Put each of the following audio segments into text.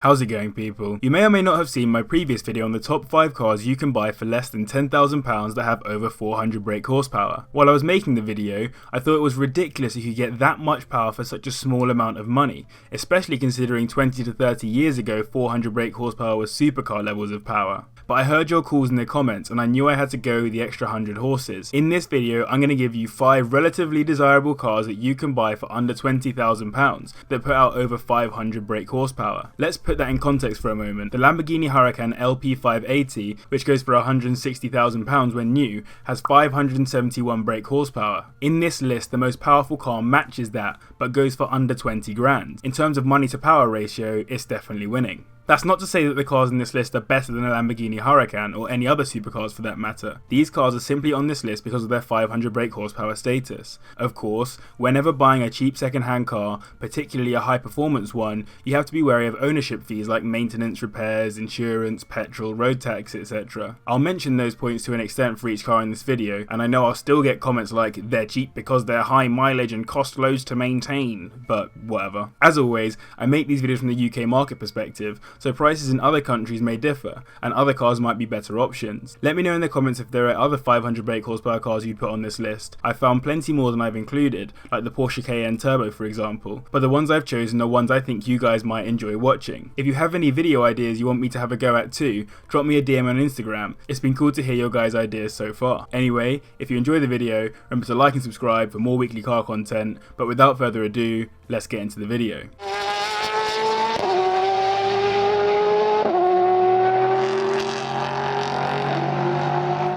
How's it going, people? You may or may not have seen my previous video on the top 5 cars you can buy for less than £10,000 that have over 400 brake horsepower. While I was making the video, I thought it was ridiculous you could get that much power for such a small amount of money, especially considering 20 to 30 years ago 400 brake horsepower was supercar levels of power. But I heard your calls in the comments and I knew I had to go the extra 100 horses. In this video, I'm going to give you 5 relatively desirable cars that you can buy for under £20,000 that put out over 500 brake horsepower. Let's put that in context for a moment. The Lamborghini Huracan LP580, which goes for £160,000 when new, has 571 brake horsepower. In this list, the most powerful car matches that, but goes for under 20 grand. In terms of money to power ratio, it's definitely winning. That's not to say that the cars in this list are better than a Lamborghini Huracan or any other supercars for that matter. These cars are simply on this list because of their 500 brake horsepower status. Of course, whenever buying a cheap second-hand car, particularly a high-performance one, you have to be wary of ownership fees like maintenance, repairs, insurance, petrol, road tax, etc. I'll mention those points to an extent for each car in this video, and I know I'll still get comments like, they're cheap because they're high mileage and cost loads to maintain, but whatever. As always, I make these videos from the UK market perspective, so prices in other countries may differ, and other cars might be better options. Let me know in the comments if there are other 500 brake horsepower cars you'd put on this list. I've found plenty more than I've included, like the Porsche Cayenne Turbo for example, but the ones I've chosen are ones I think you guys might enjoy watching. If you have any video ideas you want me to have a go at too, drop me a DM on Instagram. It's been cool to hear your guys' ideas so far. Anyway, if you enjoy the video, remember to like and subscribe for more weekly car content, but without further ado, let's get into the video.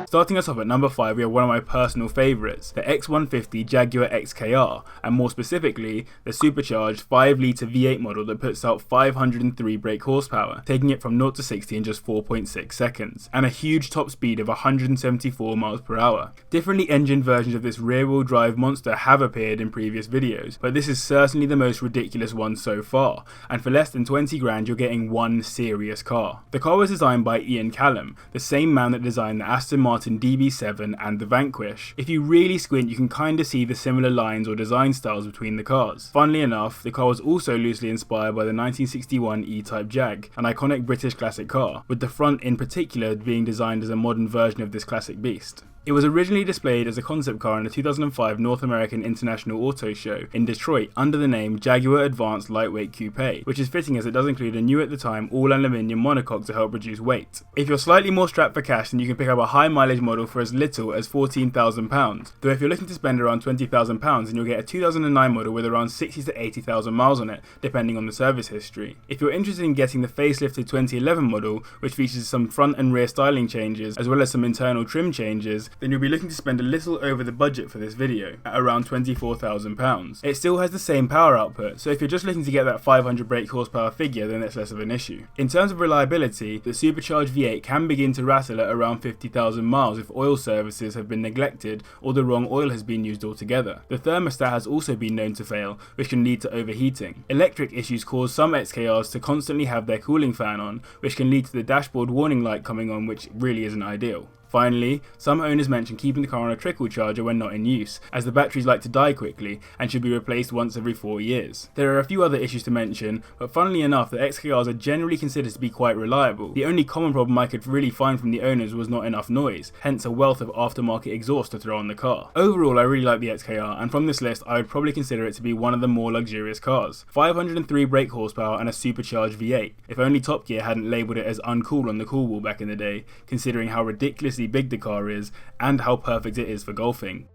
Starting us off at number 5, we have one of my personal favourites, the X150 Jaguar XKR, and more specifically, the supercharged 5-litre V8 model that puts out 503 brake horsepower, taking it from 0 to 60 in just 4.6 seconds, and a huge top speed of 174 miles per hour. Differently engined versions of this rear-wheel drive monster have appeared in previous videos, but this is certainly the most ridiculous one so far, and for less than 20 grand you're getting one serious car. The car was designed by Ian Callum, the same man that designed the Aston Martin DB7 and the Vanquish. If you really squint, you can kinda see the similar lines or design styles between the cars. Funnily enough, the car was also loosely inspired by the 1961 E-Type Jag, an iconic British classic car, with the front in particular being designed as a modern version of this classic beast. It was originally displayed as a concept car in the 2005 North American International Auto Show in Detroit under the name Jaguar Advanced Lightweight Coupe, which is fitting as it does include a new at the time all-aluminium monocoque to help reduce weight. If you're slightly more strapped for cash, then you can pick up a high mileage model for as little as £14,000, though if you're looking to spend around £20,000 then you'll get a 2009 model with around 60 to 80,000 miles on it, depending on the service history. If you're interested in getting the facelifted 2011 model, which features some front and rear styling changes as well as some internal trim changes, then you'll be looking to spend a little over the budget for this video, at around £24,000. It still has the same power output, so if you're just looking to get that 500 brake horsepower figure, then that's less of an issue. In terms of reliability, the supercharged V8 can begin to rattle at around 50,000 miles if oil services have been neglected or the wrong oil has been used altogether. The thermostat has also been known to fail, which can lead to overheating. Electric issues cause some XKRs to constantly have their cooling fan on, which can lead to the dashboard warning light coming on, which really isn't ideal. Finally, some owners mention keeping the car on a trickle charger when not in use, as the batteries like to die quickly and should be replaced once every 4 years. There are a few other issues to mention, but funnily enough the XKRs are generally considered to be quite reliable. The only common problem I could really find from the owners was not enough noise, hence a wealth of aftermarket exhaust to throw on the car. Overall I really like the XKR, and from this list I would probably consider it to be one of the more luxurious cars. 503 brake horsepower and a supercharged V8, if only Top Gear hadn't labelled it as uncool on the cool wall back in the day, considering how ridiculously big the car is and how perfect it is for golfing.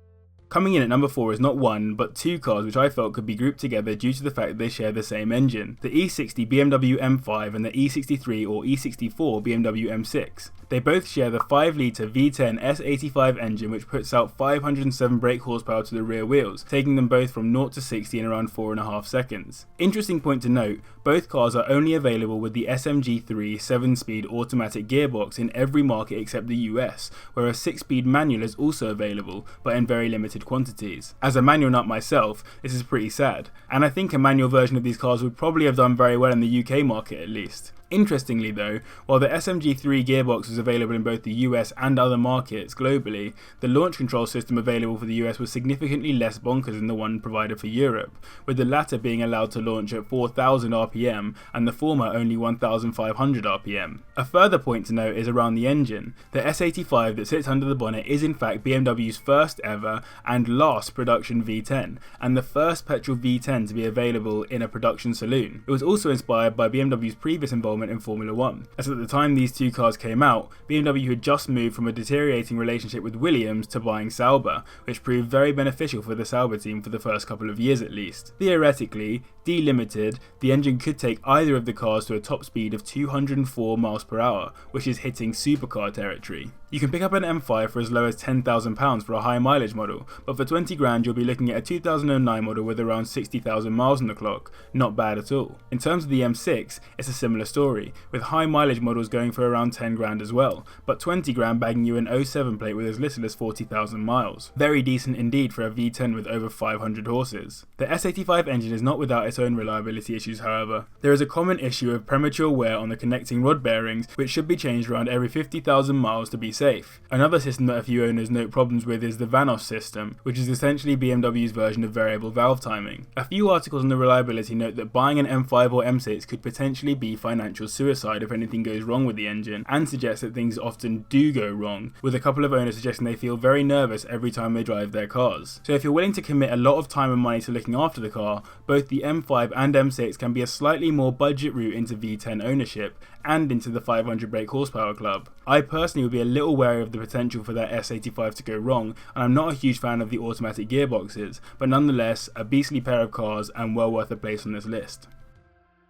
Coming in at number 4 is not one, but 2 cars which I felt could be grouped together due to the fact that they share the same engine, the E60 BMW M5 and the E63 or E64 BMW M6. They both share the 5-litre V10 S85 engine which puts out 507 brake horsepower to the rear wheels, taking them both from 0 to 60 in around 4.5 seconds. Interesting point to note, both cars are only available with the SMG3 7-speed automatic gearbox in every market except the US, where a 6-speed manual is also available, but in very limited quantities. As a manual nut myself, this is pretty sad, and I think a manual version of these cars would probably have done very well in the UK market at least. Interestingly though, while the SMG3 gearbox was available in both the US and other markets globally, the launch control system available for the US was significantly less bonkers than the one provided for Europe, with the latter being allowed to launch at 4,000 RPM RPM and the former only 1500 RPM. A further point to note is around the engine. The S85 that sits under the bonnet is in fact BMW's first ever and last production V10, and the first petrol V10 to be available in a production saloon. It was also inspired by BMW's previous involvement in Formula 1, as at the time these two cars came out, BMW had just moved from a deteriorating relationship with Williams to buying Sauber, which proved very beneficial for the Sauber team for the first couple of years at least. Theoretically, delimited, the engine could take either of the cars to a top speed of 204 miles per hour, which is hitting supercar territory. You can pick up an M5 for as low as £10,000 for a high mileage model, but for 20 grand you'll be looking at a 2009 model with around 60,000 miles on the clock. Not bad at all. In terms of the M6, it's a similar story, with high mileage models going for around 10 grand as well, but 20 grand bagging you an 07 plate with as little as 40,000 miles. Very decent indeed for a V10 with over 500 horses. The S85 engine is not without its own reliability issues, however. There is a common issue of premature wear on the connecting rod bearings, which should be changed around every 50,000 miles to be safe. Another system that a few owners note problems with is the VANOS system, which is essentially BMW's version of variable valve timing. A few articles on the reliability note that buying an M5 or M6 could potentially be financial suicide if anything goes wrong with the engine, and suggest that things often do go wrong, with a couple of owners suggesting they feel very nervous every time they drive their cars. So if you're willing to commit a lot of time and money to looking after the car, both the M5 and M6 can be a slightly more budget route into V10 ownership and into the 500 brake horsepower club. I personally would be a little wary of the potential for that S85 to go wrong, and I'm not a huge fan of the automatic gearboxes, but nonetheless a beastly pair of cars and well worth a place on this list.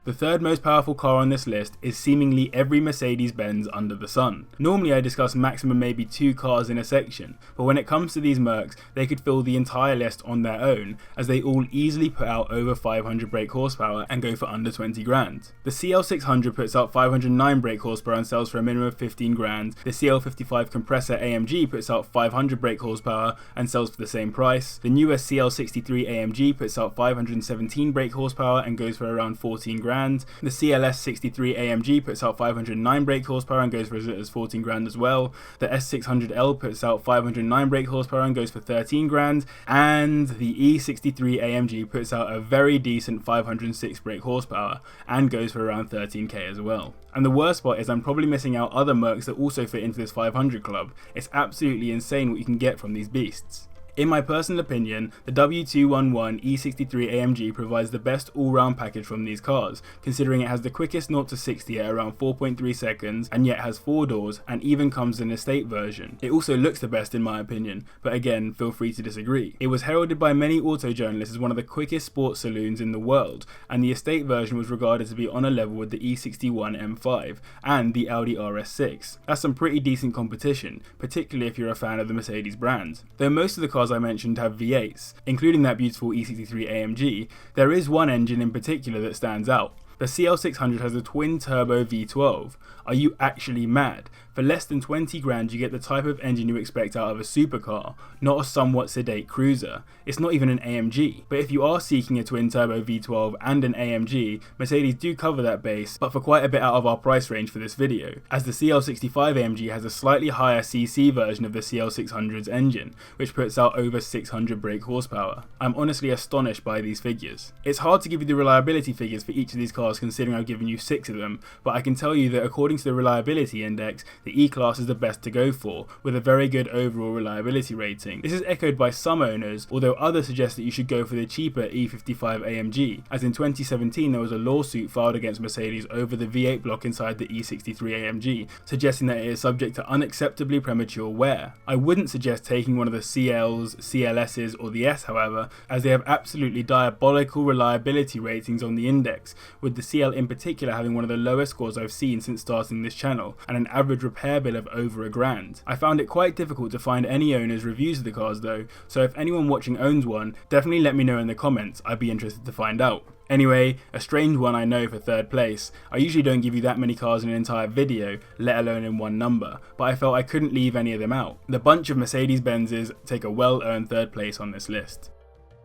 The third most powerful car on this list is seemingly every Mercedes-Benz under the sun. Normally I discuss maximum maybe 2 cars in a section, but when it comes to these MERCS, they could fill the entire list on their own, as they all easily put out over 500 brake horsepower and go for under 20 grand. The CL600 puts out 509 brake horsepower and sells for a minimum of 15 grand. The CL55 compressor AMG puts out 500 brake horsepower and sells for the same price. The newest CL63 AMG puts out 517 brake horsepower and goes for around 14 grand. The CLS63 AMG puts out 509 brake horsepower and goes for as little as 14 grand as well. The S600L puts out 509 brake horsepower and goes for 13 grand. And the E63 AMG puts out a very decent 506 brake horsepower and goes for around 13k as well. And the worst part is I'm probably missing out other MERCS that also fit into this 500 club. It's absolutely insane what you can get from these beasts. In my personal opinion, the W211 E63 AMG provides the best all-round package from these cars, considering it has the quickest 0 to 60 at around 4.3 seconds, and yet has 4 doors and even comes in an estate version. It also looks the best in my opinion, but again, feel free to disagree. It was heralded by many auto journalists as one of the quickest sports saloons in the world, and the estate version was regarded to be on a level with the E61 M5 and the Audi RS6. That's some pretty decent competition, particularly if you're a fan of the Mercedes brand. Though most of the cars I mentioned have V8s, including that beautiful E63 AMG, there is one engine in particular that stands out. The CL600 has a twin-turbo V12. Are you actually mad? For less than 20 grand you get the type of engine you expect out of a supercar, not a somewhat sedate cruiser. It's not even an AMG. But if you are seeking a twin-turbo V12 and an AMG, Mercedes do cover that base, but for quite a bit out of our price range for this video, as the CL65 AMG has a slightly higher CC version of the CL600's engine, which puts out over 600 brake horsepower. I'm honestly astonished by these figures. It's hard to give you the reliability figures for each of these cars considering I've given you 6 of them, but I can tell you that according to the reliability index, the E-Class is the best to go for, with a very good overall reliability rating. This is echoed by some owners, although others suggest that you should go for the cheaper E55 AMG, as in 2017 there was a lawsuit filed against Mercedes over the V8 block inside the E63 AMG, suggesting that it is subject to unacceptably premature wear. I wouldn't suggest taking one of the CLs, CLSs or the S however, as they have absolutely diabolical reliability ratings on the index, with the CL in particular having one of the lowest scores I've seen since starting this channel, and an average repair bill of over a grand. I found it quite difficult to find any owners' reviews of the cars though, so if anyone watching owns one, definitely let me know in the comments, I'd be interested to find out. Anyway, a strange one I know for third place. I usually don't give you that many cars in an entire video, let alone in one number, but I felt I couldn't leave any of them out. The bunch of Mercedes-Benzes take a well-earned third place on this list.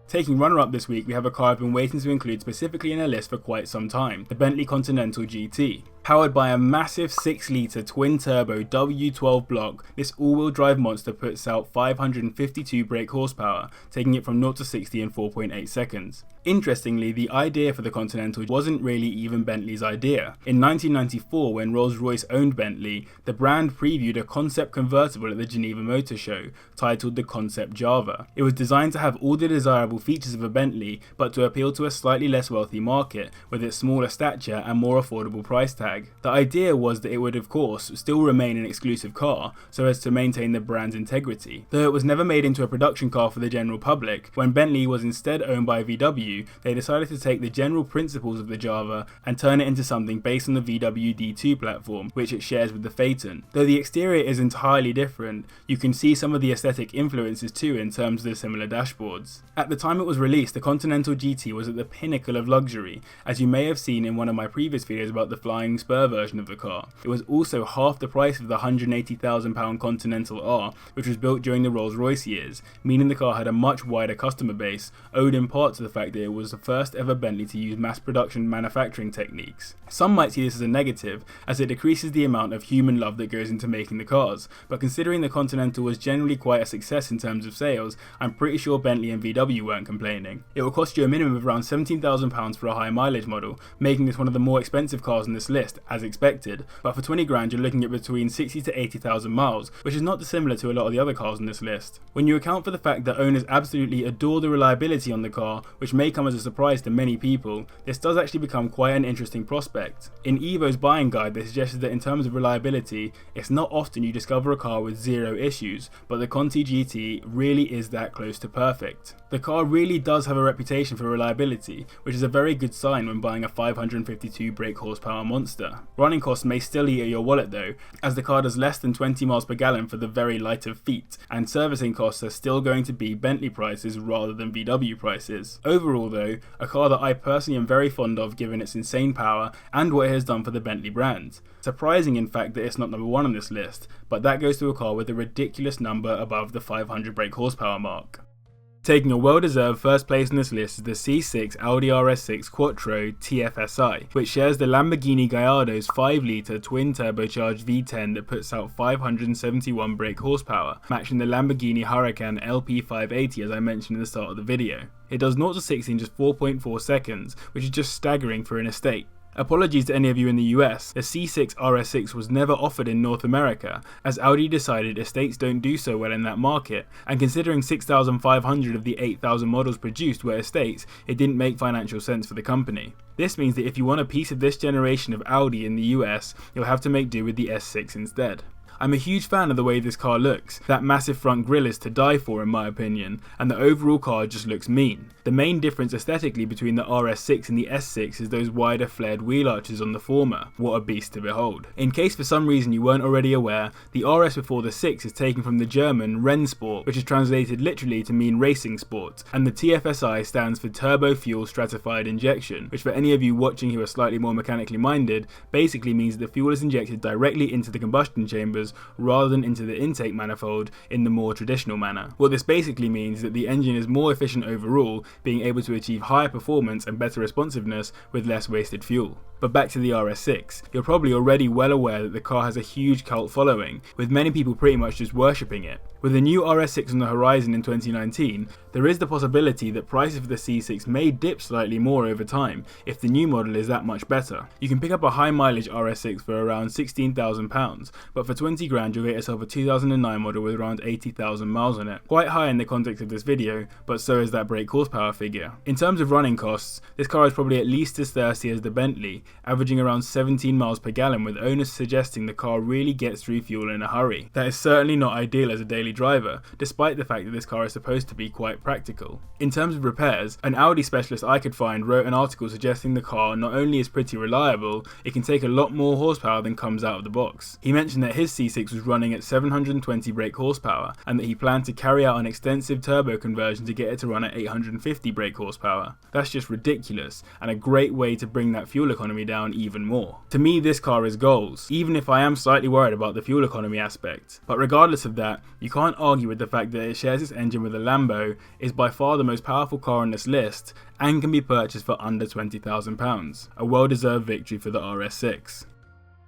Taking runner-up this week, we have a car I've been waiting to include specifically in a list for quite some time, the Bentley Continental GT. Powered by a massive 6-litre twin-turbo W12 block, this all-wheel drive monster puts out 552 brake horsepower, taking it from 0 to 60 in 4.8 seconds. Interestingly, the idea for the Continental wasn't really even Bentley's idea. In 1994, when Rolls-Royce owned Bentley, the brand previewed a concept convertible at the Geneva Motor Show, titled the Concept Java. It was designed to have all the desirable features of a Bentley, but to appeal to a slightly less wealthy market, with its smaller stature and more affordable price tag. The idea was that it would of course still remain an exclusive car, so as to maintain the brand's integrity. Though it was never made into a production car for the general public, when Bentley was instead owned by VW, they decided to take the general principles of the Java and turn it into something based on the VW D2 platform, which it shares with the Phaeton. Though the exterior is entirely different, you can see some of the aesthetic influences too in terms of the similar dashboards. At the time it was released, the Continental GT was at the pinnacle of luxury, as you may have seen in one of my previous videos about the Flying Spur version of the car. It was also half the price of the £180,000 Continental R, which was built during the Rolls-Royce years, meaning the car had a much wider customer base, owed in part to the fact that it was the first ever Bentley to use mass production manufacturing techniques. Some might see this as a negative, as it decreases the amount of human love that goes into making the cars, but considering the Continental was generally quite a success in terms of sales, I'm pretty sure Bentley and VW weren't complaining. It will cost you a minimum of around £17,000 for a high mileage model, making this one of the more expensive cars on this list, as expected, but for 20 grand you're looking at between 60 to 80,000 miles, which is not dissimilar to a lot of the other cars on this list. When you account for the fact that owners absolutely adore the reliability on the car, which may come as a surprise to many people, this does actually become quite an interesting prospect. In Evo's buying guide, they suggested that in terms of reliability, it's not often you discover a car with zero issues, but the Conti GT really is that close to perfect. The car really does have a reputation for reliability, which is a very good sign when buying a 552 brake horsepower monster. Running costs may still eat at your wallet though, as the car does less than 20 miles per gallon for the very light of feet, and servicing costs are still going to be Bentley prices rather than VW prices. Overall though, a car that I personally am very fond of given its insane power and what it has done for the Bentley brand. Surprising in fact that it's not number one on this list, but that goes to a car with a ridiculous number above the 500 brake horsepower mark. Taking a well-deserved first place on this list is the C6 Audi RS6 Quattro TFSI, which shares the Lamborghini Gallardo's 5-litre twin-turbocharged V10 that puts out 571 brake horsepower, matching the Lamborghini Huracan LP580 as I mentioned in the start of the video. It does 0 to 60 in just 4.4 seconds, which is just staggering for an estate. Apologies to any of you in the US, the C6 RS6 was never offered in North America, as Audi decided estates don't do so well in that market, and considering 6,500 of the 8,000 models produced were estates, it didn't make financial sense for the company. This means that if you want a piece of this generation of Audi in the US, you'll have to make do with the S6 instead. I'm a huge fan of the way this car looks. That massive front grille is to die for in my opinion, and the overall car just looks mean. The main difference aesthetically between the RS6 and the S6 is those wider flared wheel arches on the former. What a beast to behold. In case for some reason you weren't already aware, the RS before the 6 is taken from the German Rennsport, which is translated literally to mean racing sport, and the TFSI stands for Turbo Fuel Stratified Injection, which for any of you watching who are slightly more mechanically minded, basically means that the fuel is injected directly into the combustion chambers rather than into the intake manifold in the more traditional manner. What this basically means is that the engine is more efficient overall, being able to achieve higher performance and better responsiveness with less wasted fuel. But back to the RS6, you're probably already well aware that the car has a huge cult following, with many people pretty much just worshipping it. With the new RS6 on the horizon in 2019, there is the possibility that prices for the C6 may dip slightly more over time if the new model is that much better. You can pick up a high mileage RS6 for around £16,000, but for 20 grand you'll get yourself a 2009 model with around 80,000 miles on it. Quite high in the context of this video, but so is that brake horsepower figure. In terms of running costs, this car is probably at least as thirsty as the Bentley, averaging around 17 miles per gallon, with owners suggesting the car really gets through fuel in a hurry. That is certainly not ideal as a daily driver, despite the fact that this car is supposed to be quite practical. In terms of repairs, an Audi specialist I could find wrote an article suggesting the car not only is pretty reliable, it can take a lot more horsepower than comes out of the box. He mentioned that his C6 was running at 720 brake horsepower, and that he planned to carry out an extensive turbo conversion to get it to run at 850 brake horsepower. That's just ridiculous, and a great way to bring that fuel economy down even more. To me, this car is goals, even if I am slightly worried about the fuel economy aspect. But regardless of that, you can't argue with the fact that it shares its engine with a Lambo, is by far the most powerful car on this list, and can be purchased for under £20,000. A well-deserved victory for the RS6.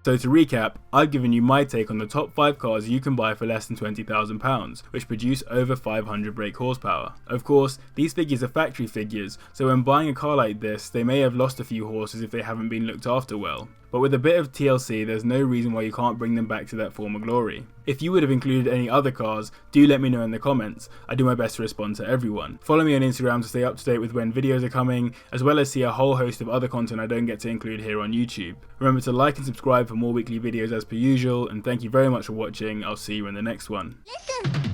So to recap, I've given you my take on the top 5 cars you can buy for less than £20,000, which produce over 500 brake horsepower. Of course, these figures are factory figures, so when buying a car like this, they may have lost a few horses if they haven't been looked after well. But with a bit of TLC, there's no reason why you can't bring them back to that former glory. If you would have included any other cars, do let me know in the comments. I do my best to respond to everyone. Follow me on Instagram to stay up to date with when videos are coming, as well as see a whole host of other content I don't get to include here on YouTube. Remember to like and subscribe for more weekly videos as per usual, and thank you very much for watching. I'll see you in the next one. Listen.